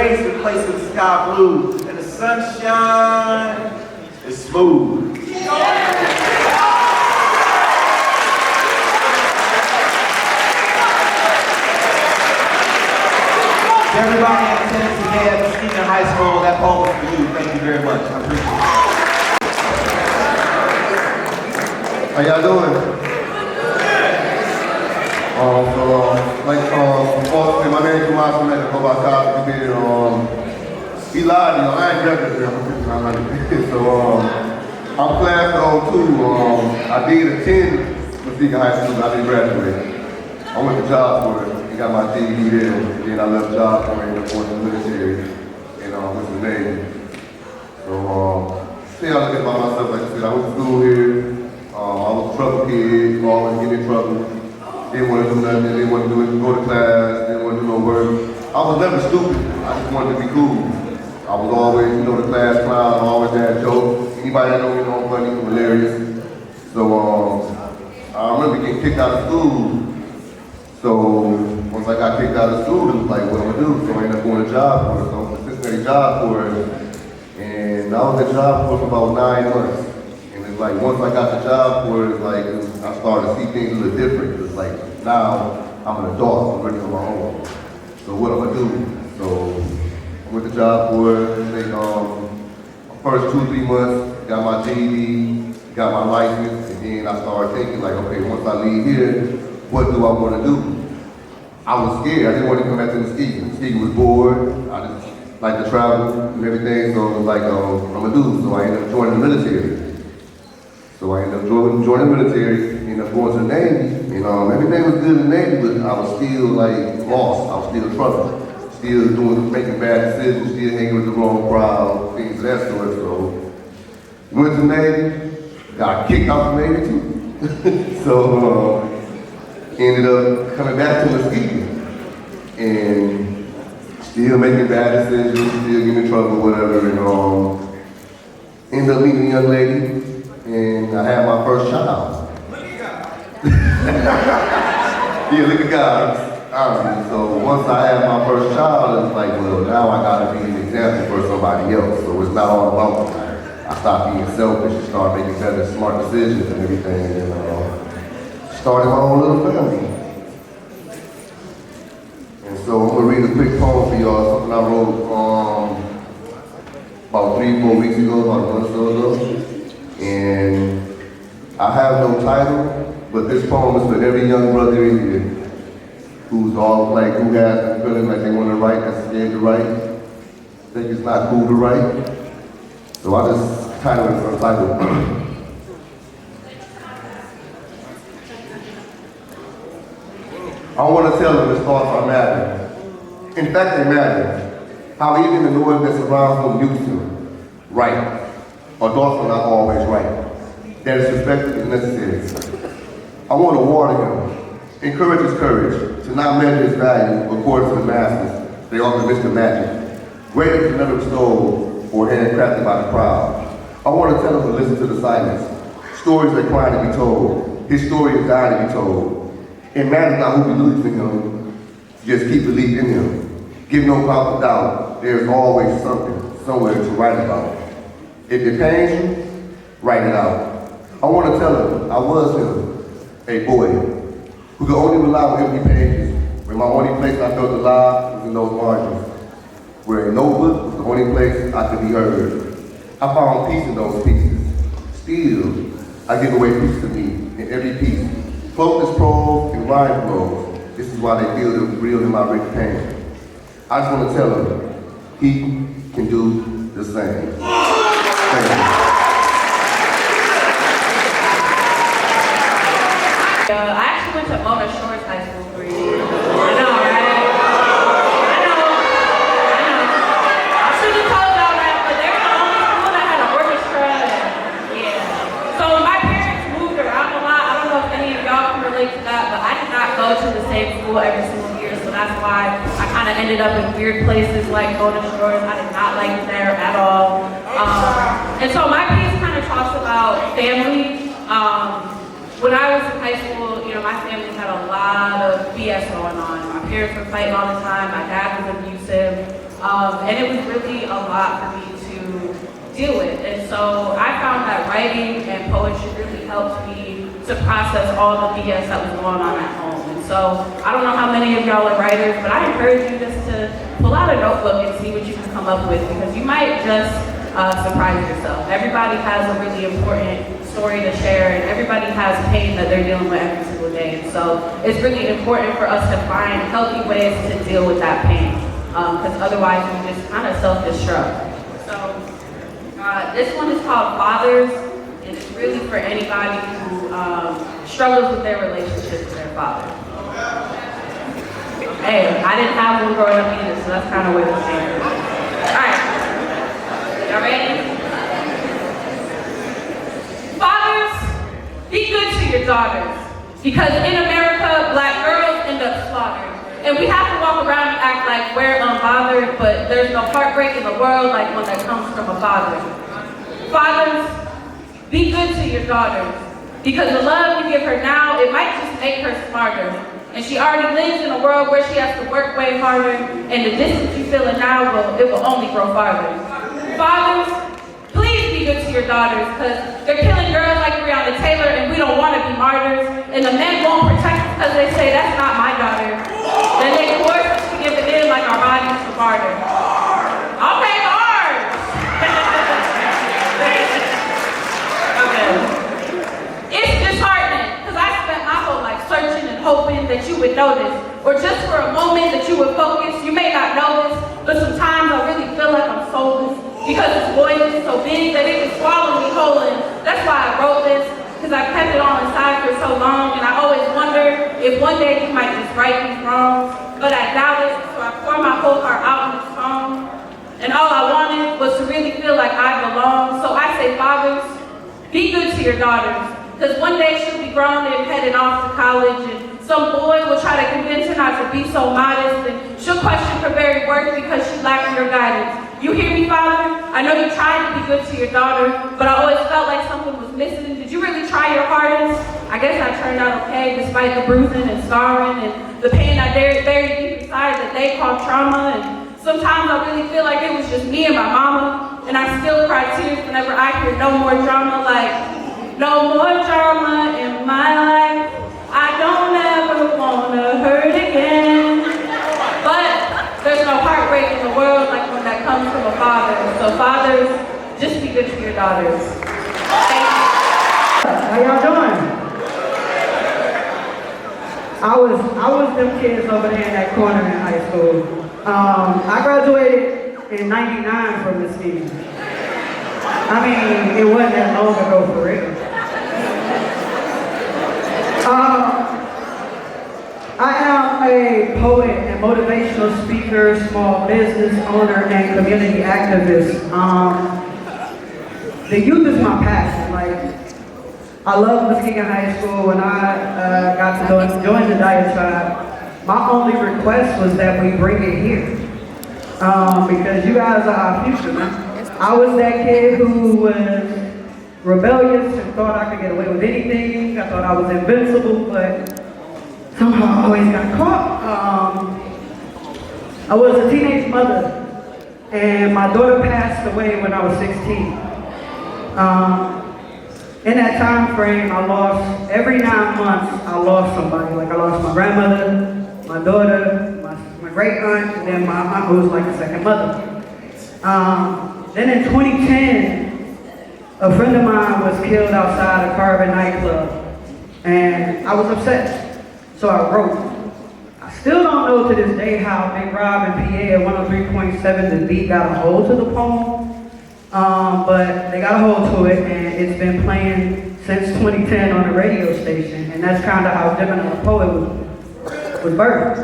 rays replaced with sky blue, and the sunshine is smooth. Everybody in attendance today at Muskegon High School, that poem was for you. Thank you very much. I appreciate it. How y'all doing? Unfortunately, my name is Muskegon. I go by Cosby. He lied to you. I ain't graduated. I'm So, I'm class of 02. I did attend Muskegon High School, but I didn't graduate. I went to job for it. Got my GED there, and then I left job for it in the military, and went to the Navy. So, see how I look about myself, like I said, I went to school here. I was a trouble kid, always getting in trouble. Didn't want to do nothing, didn't want to go to class, didn't want to do no work. I was never stupid, I just wanted to be cool. I was always, the class clown, always had jokes. Anybody that know me know I'm funny, I'm hilarious. So, I remember getting kicked out of school. So once I got kicked out of school, it was like, what am I gonna do? So I ended up going to job for it. So I was assisting at a job for it. And I was at job for about 9 months. And it's like, once I got the job for it, it's like, I started to see things a little different. It's like, now I'm an adult, I'm ready on my own. So what am I gonna do? So I went to job for it. My first 2-3 months, got my GED, got my license, and then I started thinking like, okay, once I leave here, what do I want to do? I was scared. I didn't want to come back to Muskegon. Muskegon was bored. I just like to travel and everything, so it was like, I'm a dude. So I ended up joining the military. So I ended up joining the military, ended up going to the Navy, and everything was good in the Navy, but I was still like lost. I was still in trouble. Still making bad decisions, still hanging with the wrong crowd, things of that sort. So went to the Navy, got kicked out the Navy too. So ended up coming back to Muskegon and still making bad decisions, still getting in trouble, whatever, and ended up meeting a young lady, and I had my first child. Yeah, look at God, honestly. So once I had my first child, it's like, well, now I gotta be an example for somebody else. So it's not all about me. I stopped being selfish and started making better, smart decisions and everything, and started my own little family. And so I'm gonna read a quick poem for y'all, something I wrote about 3-4 weeks ago, about a month or so ago. And I have no title, but this poem is for every young brother in here who has a feeling like they want to write, that's scared to write, think it's not cool to write. So I just titled it for a title. I want to tell them his thoughts are matter. In fact, they matter. How even the noise that surrounds them used to. Right. Or thoughts are not always right. That is respected is necessary. I want to warn him. Encourage his courage to not measure his value according to the masses. They often miss the magic. Greatness is never extolled or handcrafted by the proud. I want to tell him to listen to the silence. Stories that cry to be told. His story is dying to be told. It matters not who believes in him, just keep believing in him. Give no proper doubt, there's always something, somewhere to write about. If it pains you, write it out. I want to tell him, I was him, a boy, who could only rely on empty pages, where my only place I felt alive was in those margins, where a notebook was the only place I could be heard. I found peace in those pieces. Still, I give away peace to me in every piece. Close this prose and rhyme flows. This is why they feel the real in my rich pain. I just want to tell him, he can do the same. Thank you. I actually went to Mona Shores High School for a year. I know, right? I know. I should have told y'all that, but they were the only school that had an orchestra. Yeah. So when my parents moved around a lot, I don't know if any of y'all can relate to that, but I did not go to the same school every single year, so that's why I kind of ended up in weird places like Mona Shores. I did not like it there at all. And so my piece kind of talks about family. When I was in high school, my family had a lot of BS going on. My parents were fighting all the time. My dad was abusive. And it was really a lot for me to deal with. And so I found that writing and poetry really helped me to process all the BS that was going on at home. And so I don't know how many of y'all are writers, but I encourage you just to pull out a notebook and see what you can come up with, because you might just surprise yourself. Everybody has a really important story to share, and everybody has pain that they're dealing with every single day. And so it's really important for us to find healthy ways to deal with that pain, because otherwise we just kind of self-destruct. So this one is called Fathers, and it's really for anybody who struggles with their relationship with their father. Hey, I didn't have one growing up either, so that's kind of where this came from. All right, y'all ready? Fathers, be good to your daughters, because in America, black girls end up slaughtered. And we have to walk around and act like we're unbothered, but there's no heartbreak in the world like one that comes from a father. Fathers, be good to your daughters, because the love you give her now, it might just make her smarter. And she already lives in a world where she has to work way harder, and the distance you feel it now, it will only grow farther. Fathers, please be good to your daughters, because they're killing girls like Breonna Taylor, and we don't want to be martyrs. And the men won't protect us because they say, that's not my daughter. Then they force us to give it in like our bodies to barter. Okay, bars! Okay. It's disheartening, because I spent my whole life searching and hoping that you would notice, or just for a moment that you would focus. You may not know this, but sometimes I really feel like I'm soulless, because this void is so big that it can swallow me whole. And that's why I wrote this, because I kept it all inside for so long, and I always wonder if one day you might just right these wrongs, but I doubt it, so I pour my whole heart out in this song. And all I wanted was to really feel like I belong. So I say, fathers, be good to your daughters, because one day she'll be grown and heading off to college, and some boy will try to convince her not to be so modest, and she'll question her very worth because she lacks your guidance. You hear me, Father? I know you tried to be good to your daughter, but I always felt like something was missing. Did you really try your hardest? I guess I turned out okay, despite the bruising and scarring and the pain I buried deep inside that they call trauma. And sometimes I really feel like it was just me and my mama, and I still cry tears whenever I hear no more drama, like, no more drama in my life. I don't ever wanna hurt again. But there's no heartbreak in the world like one that comes from a father. So fathers, just be good to your daughters. Thank you. How y'all doing? I was them kids over there in that corner in high school. I graduated in '99 from Muskegon. I mean, it wasn't that long ago for real. I am a poet and motivational speaker, small business owner, and community activist. The youth is my passion. Like, I love Muskegon High School. When I got to join the Diatribe, my only request was that we bring it here. Because you guys are our future, man. I was that kid who was rebellious and thought I could get away with anything. I thought I was invincible, but somehow I always got caught. I was a teenage mother, and my daughter passed away when I was 16. In that time frame, I lost, every 9 months, I lost somebody. Like, I lost my grandmother, my daughter, my great aunt, and then my aunt who was like a second mother. Then in 2010, a friend of mine was killed outside a Carbon nightclub, and I was upset, so I wrote. I still don't know to this day how Big Rob and PA at 103.7 The Beat got a hold to the poem, but they got a hold to it, and it's been playing since 2010 on the radio station, and that's kind of how Gemini the Poet was birthed.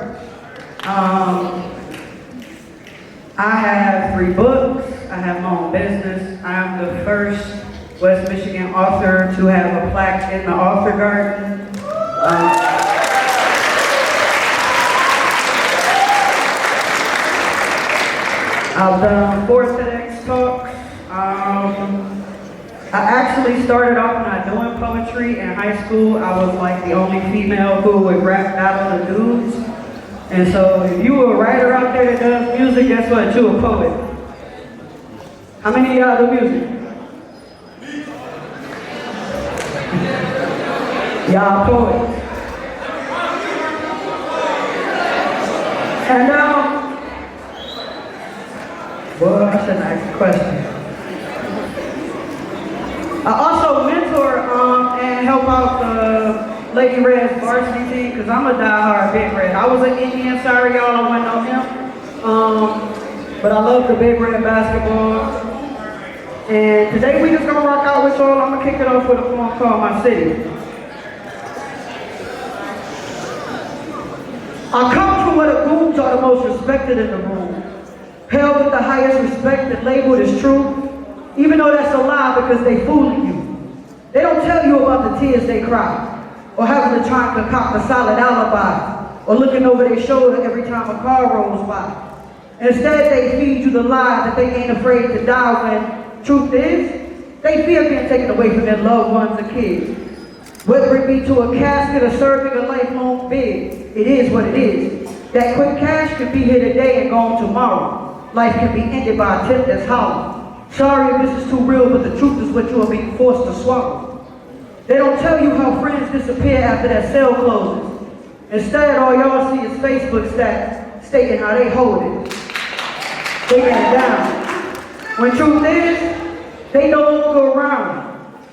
I have 3 books, I have my own business. I am the first West Michigan author to have a plaque in the author garden. I've done 4 TEDx talks. I actually started off not doing poetry in high school. I was like the only female who would rap battle the dudes. And so if you a writer out there that does music, guess what? You're a poet. How many of y'all do music? Y'all poets. And well, I shouldn't ask a question. I also mentor and help out the Lady Red's varsity team because I'm a diehard Big Red. I was an Indian, sorry y'all, I went on him. But I love the Big Red basketball. And today we just gonna rock out with y'all. I'm gonna kick it off with a poem called My City. I come from where the goons are the most respected in the room. Held with the highest respect and labeled as true. Even though that's a lie because they fooling you. They don't tell you about the tears they cry. Or having to try and concoct a solid alibi. Or looking over their shoulder every time a car rolls by. Instead they feed you the lie that they ain't afraid to die when truth is, they fear being taken away from their loved ones or kids. Whether it be to a casket or serving a lifelong bid, it is what it is. That quick cash could be here today and gone tomorrow. Life can be ended by a tip that's hollow. Sorry if this is too real, but the truth is what you are being forced to swallow. They don't tell you how friends disappear after that sale closes. Instead, all y'all see is Facebook stats stating how they hold it. They get it down. When truth is, they no longer around.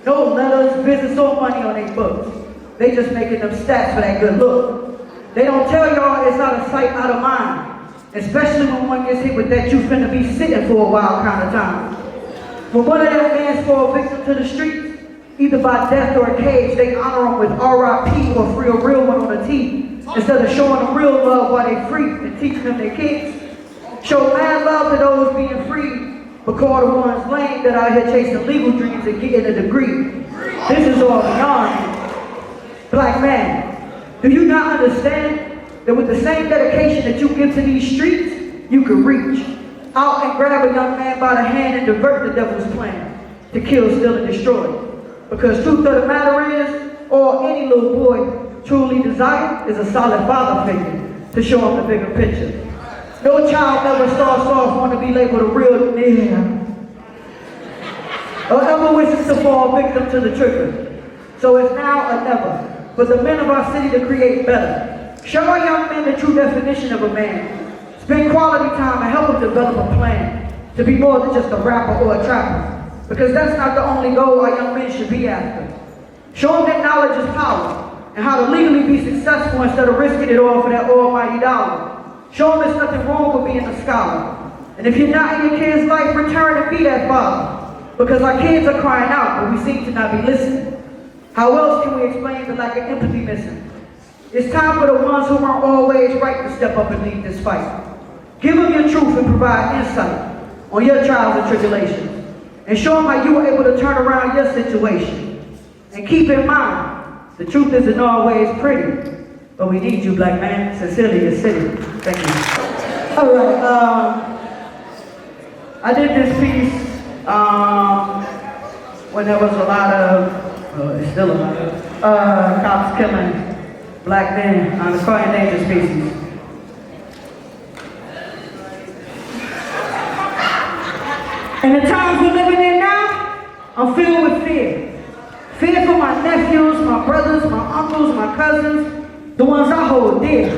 No letters, visits, or money on their books. They just making them stats for that good look. They don't tell y'all it's out of sight, out of mind. Especially when one gets hit with that you finna be sitting for a while kind of time. When one of them fans fall victim to the streets, either by death or a cage, they honor them with RIP or free a real one on a T. Instead of showing them real love while they free and teaching them their kids. Show mad love to those being free, but call the ones lame that out here chasing legal dreams and getting a degree. This is all beyond me. Black man, do you not understand that with the same dedication that you give to these streets, you can reach out and grab a young man by the hand and divert the devil's plan to kill, steal, and destroy. Because truth of the matter is, all any little boy truly desires is a solid father figure to show him the bigger picture. No child ever starts off want to be labeled a real nigga or ever wishes to fall victim to the trigger. So it's now or never for the men of our city to create better. Show our young men the true definition of a man. Spend quality time and help them develop a plan to be more than just a rapper or a trapper. Because that's not the only goal our young men should be after. Show them that knowledge is power and how to legally be successful instead of risking it all for that almighty dollar. Show them there's nothing wrong with being a scholar. And if you're not in your kid's life, return and be that father. Because our kids are crying out, but we seem to not be listening. How else can we explain the lack of empathy missing? It's time for the ones who aren't always right to step up and lead this fight. Give them your truth and provide insight on your trials and tribulations. And show them how you were able to turn around your situation. And keep in mind, the truth isn't always pretty. But we need you, black man. Sincerely, your city. Thank you. All right. I did this piece when there was a lot of, it's still a lot of, cops killing black men on the car endangered species. And the times we're living in now, I'm filled with fear. Fear for my nephews, my brothers, my uncles, my cousins, the ones I hold dear.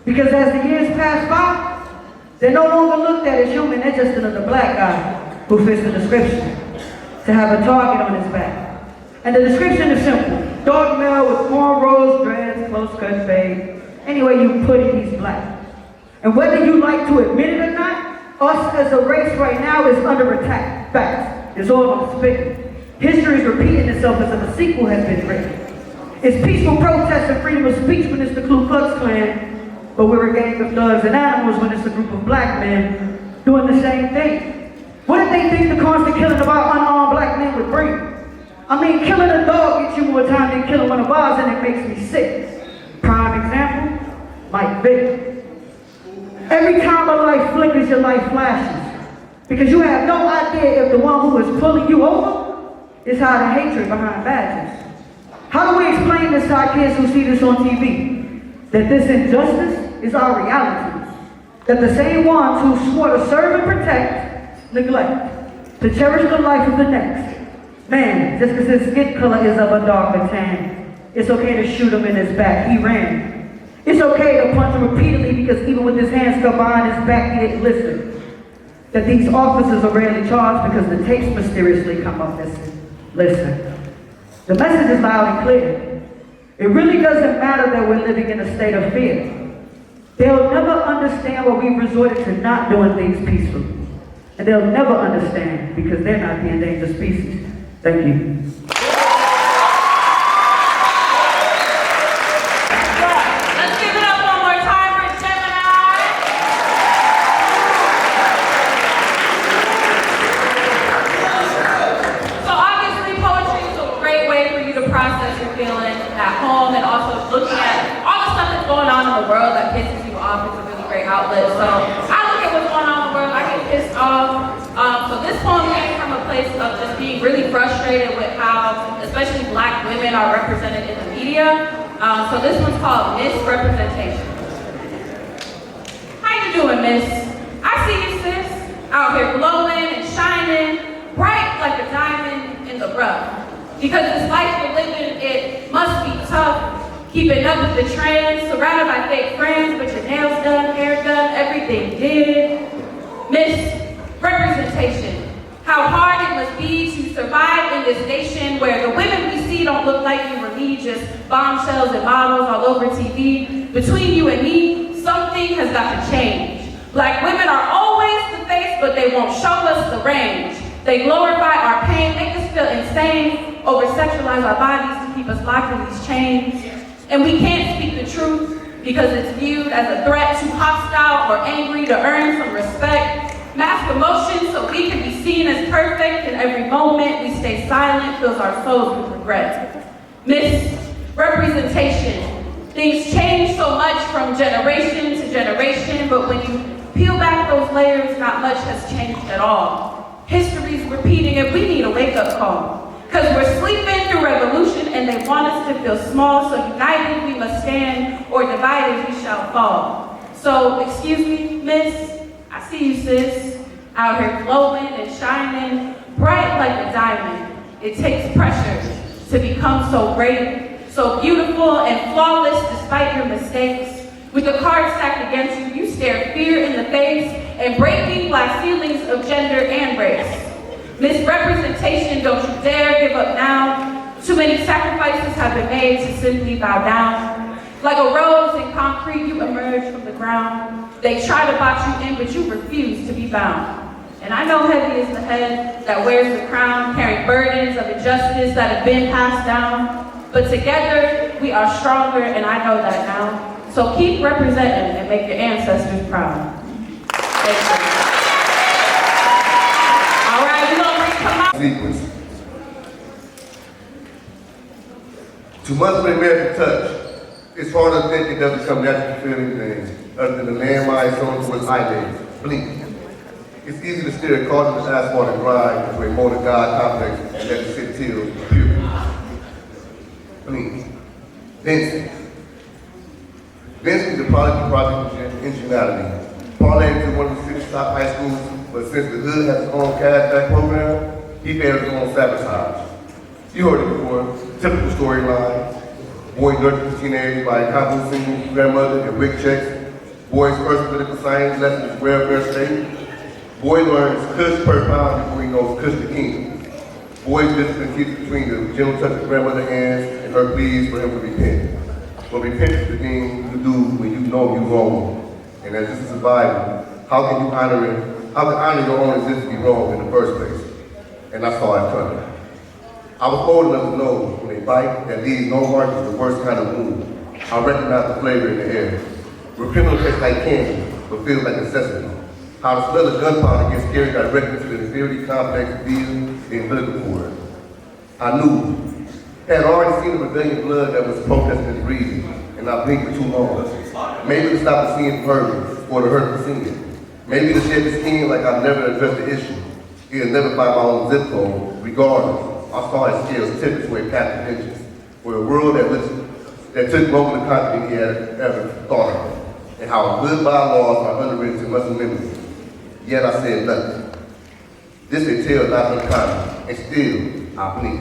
Because as the years pass by, they're no longer looked at as human, they're just another black guy who fits the description to have a target on his back. And the description is simple. Dark male with cornrows, dreads, close cut fade. Anyway you put it, he's black. And whether you like to admit it or not, us as a race right now is under attack. Facts. It's all I'm spitting. History is repeating itself as if a sequel has been written. It's peaceful protest and freedom of speech when it's the Ku Klux Klan, but we're a gang of thugs and animals when it's a group of black men doing the same thing. What did they think the constant killing of our unarmed black men would bring? I mean, killing a dog gets you more time than killing one of ours, and it makes me sick. Prime example, Mike Vick. Every time a light flickers, your light flashes. Because you have no idea if the one who is pulling you over is hiding hatred behind badges. How do we explain this to our kids who see this on TV? That this injustice is our reality. That the same ones who swore to serve and protect, neglect, to cherish the life of the next. Man, just because his skin color is of a darker tan, it's okay to shoot him in his back, he ran. It's okay to punch him repeatedly because even with his hands stuck behind his back, he didn't listen. That these officers are rarely charged because the tapes mysteriously come up missing. Listen, the message is loud and clear. It really doesn't matter that we're living in a state of fear. They'll never understand why we've resorted to not doing things peacefully. And they'll never understand because they're not the endangered species. Thank you. Let's give it up one more time for Gemini. So obviously poetry is a great way for you to process your feelings at home and also looking at all the stuff that's going on in the world that pisses you off is a really great outlet. So I look at what's going on in the world, I get pissed off. So this poem came from a place of just being really frustrated with how, especially Black women, are represented in the media. So this one's called Misrepresentation. How you doing, miss? I see you, sis, out here glowing and shining, bright like a diamond in the rough. Because this life we're living, it must be tough. Keeping up with the trends, surrounded by fake friends, but your nails done, hair done, everything did. Misrepresentation. How hard it must be to survive in this nation where the women we see don't look like you or me, just bombshells and models all over TV. Between you and me, something has got to change. Black women are always the face, but they won't show us the range. They glorify our pain, make us feel insane, over-sexualize our bodies to keep us locked in these chains. And we can't speak the truth because it's viewed as a threat, too hostile or angry to earn some respect. Mask emotion so we can be seen as perfect, and every moment we stay silent fills our souls with regret. Misrepresentation. Things change so much from generation to generation, but when you peel back those layers, not much has changed at all. History's repeating and we need a wake-up call. Because we're sleeping through revolution and they want us to feel small, so united we must stand, or divided we shall fall. So, excuse me, miss, I see you, sis, out here glowing and shining, bright like a diamond. It takes pressure to become so great, so beautiful and flawless despite your mistakes. With the cards stacked against you, you stare fear in the face and breaking Black ceilings of gender and race. Misrepresentation, don't you dare give up now. Too many sacrifices have been made to simply bow down. Like a rose in concrete, you emerge from the ground. They try to box you in, but you refuse to be bound. And I know heavy is the head that wears the crown, carrying burdens of injustice that have been passed down. But together, we are stronger, and I know that now. So keep representing and make your ancestors proud. Thank you. All right, we're gonna bring come out. Sequence. Too much of the American touch. It's hard to think it doesn't come natural to feel anything other than the landmine shown to its eyelids, blink. It's easy to stare at caught in the asphalt and grind into a motor god complex and let the sit till puberty. Blink. Density. Density is a product of project intentionality. Parlay into one of the 6 top high schools, but since the hood has its own cashback program, he failed his own sabotage. You heard it before, typical storyline. Boy nurtured his teenage by a combo single grandmother and wig checks. Boy's first political science lesson is welfare state. Boy learns kush per pound before he knows kush the king. Boy's discipline keeps between the gentle touch of grandmother's hands and her pleas for him to repent. But repentance is the thing you do when you know you're wrong. And as this is a Bible, how can you honor your own existence be wrong in the first place? And I saw it coming. I was old enough to know when a bite that leaves no mark is the worst kind of wound. I recognize the flavor in the air. Where criminal tastes like candy, but feels like necessity. How the smell of gunpowder gets carried directly to the inferiority complex via the umbilical cord. I knew. Had already seen the rebellion blood that was protesting and breathing, and I blinked for too long. Maybe to stop the seeing from hurting, or to hurt from seeing. Maybe to shed the skin like I never addressed the issue. He'll never find my own zip code, regardless. I saw his skills tipped to a path of vengeance for a world that took longer to conquer than he had ever thought of. and how good bylaws are underwritten to muscle memory. Yet I said nothing. This a tale not uncommon, and still I blink.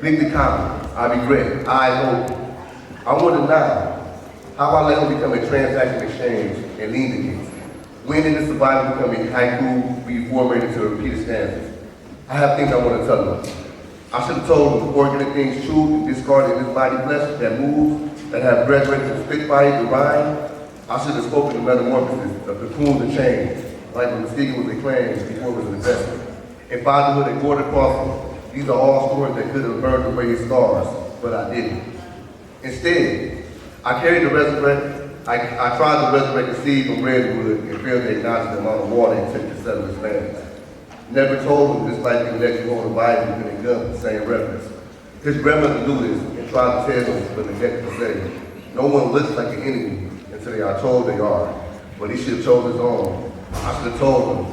Blink the common, I regret, I hope. I wonder now, how I let him become a transaction exchange and lean against. When did the survivor become a haiku reformatted to repeated stanzas? I have things I want to tell them. I should have told them before getting things true and discarded this mighty flesh that moves, that have graduated to spitfire, the rhyme. I should have spoken of metamorphosis, of cocoons and change, like when Muskegon was a clan before it was an investment. And fatherhood and border crossing, these are all stories that could have burned away his scars, but I didn't. Instead, I carried the I tried to resurrect the seed from redwood and failed to acknowledge the amount of water it took to settle his land. Never told him this life can let you hold a Bible and a gun with the same reference. His grandmother knew this and tried to tell him, but neglected to say, no one looks like an enemy until they are told they are. But he should have chose his own. I should have told him.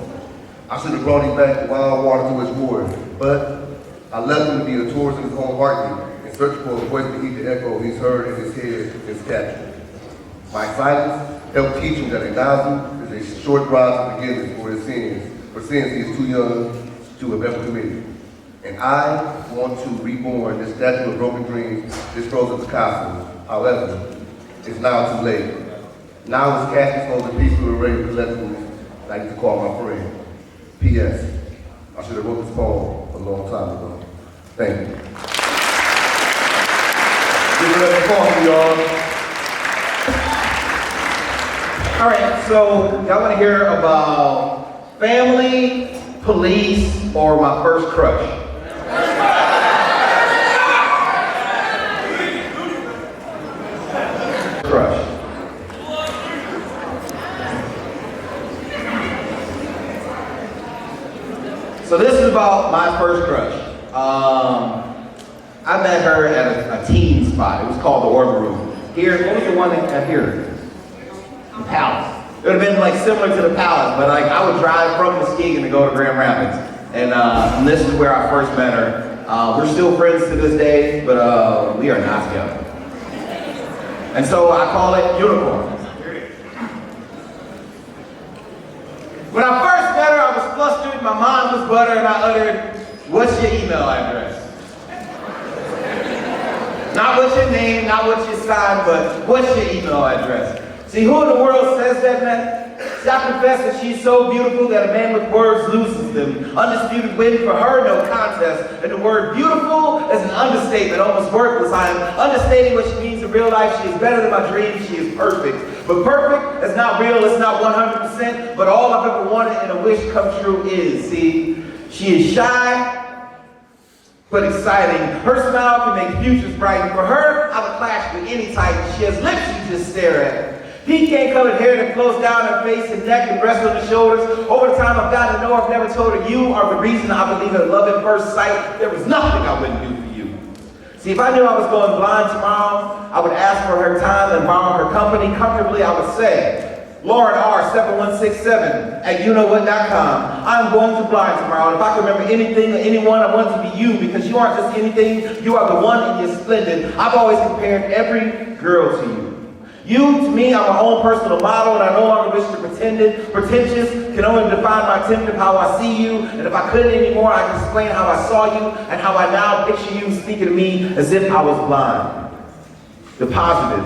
I should have brought him back to wild water to his ward. But I left him to be a tourist in his own heartbeat and search for a voice to heed the echo he's heard in his head and captured. My silence helped teach him that a nozzle is a short ride to forgiveness for his sins, for sins he is too young to have ever committed. And I want to reborn this statue of broken dreams, this frozen Picasso. However, it's now too late. Now his casket holds a peaceful array of collectibles I need to call my friend. P.S. I should have wrote this poem a long time ago. Thank you. Give it up for y'all. All right, so y'all want to hear about family, police, or my first crush? Crush. So this is about my first crush. I met her at a teen spot. It was called the Order Room. Here, what was the one at here? The Palace. It would have been like similar to the Palace, but like I would drive from Muskegon to go to Grand Rapids. And this is where I first met her. We're still friends to this day, but we are not together. And so I call it Unicorn. When I first met her, I was flustered, my mind was butter, and I uttered, "What's your email address?" Not what's your name, not what's your sign, but what's your email address? See, who in the world says that, man? See, I confess that she's so beautiful that a man with words loses them. Undisputed win for her, no contest. And the word beautiful is an understatement, almost worthless. I am understating what she means in real life. She is better than my dreams. She is perfect. But perfect is not real, it's not 100%, but all I've ever wanted in a wish come true is, see, she is shy, but exciting. Her smile can make futures bright. And for her, I would clash with any type. She has lips you just stare at. Pecan-colored hair that flows down her face and neck and rests on her shoulders. Over the time I've gotten to know her, I've never told her you are the reason I believe in love at first sight. There was nothing I wouldn't do for you. See, if I knew I was going blind tomorrow, I would ask for her time and borrow her company. Comfortably, I would say, Lauren R7167@youknowwhat.com. I'm going to blind tomorrow, and if I can remember anything or anyone, I want it to be you, because you aren't just anything, you are the one and you're splendid. I've always compared every girl to you. You, to me, are my own personal model, and I no longer wish to pretend it. Pretentious can only define my attempt of how I see you, and if I couldn't anymore, I can explain how I saw you and how I now picture you speaking to me as if I was blind. The positive.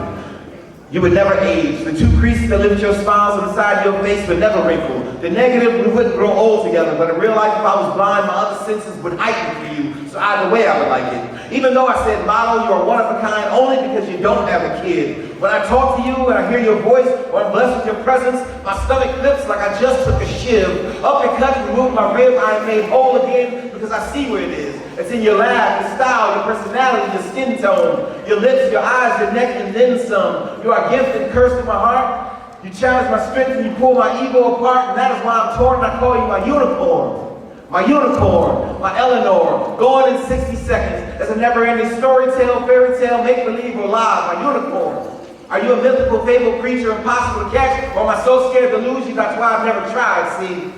You would never age. The two creases that lift your smiles on the side of your face would never wrinkle. The negative, we wouldn't grow old together, but in real life, if I was blind, my other senses would heighten for you, so either way I would like it. Even though I said model, you are one of a kind only because you don't have a kid. When I talk to you and I hear your voice or I'm blessed with your presence, my stomach flips like I just took a shiv. Up and cut, remove my rib, I am made whole again because I see where it is. It's in your laugh, your style, your personality, your skin tone, your lips, your eyes, your neck, and then some. You are gifted and cursed in my heart. You challenge my strength and you pull my ego apart, and that is why I'm torn and I call you my unicorn. My unicorn, my Eleanor, gone in 60 seconds. As a never-ending story tale, fairy tale, make-believe, or lie, my unicorn. Are you a mythical, fabled creature, impossible to catch, or am I so scared to lose you, that's why I've never tried, see?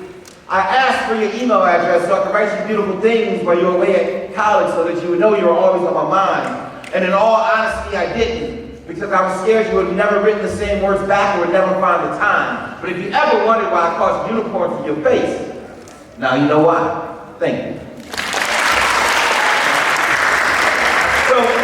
I asked for your email address so I could write you beautiful things while you were away at college so that you would know you were always on my mind. And in all honesty, I didn't. because I was scared you would have never written the same words back or would never find the time. But if you ever wondered why I caused unicorns in your face, now you know why. Thank you. So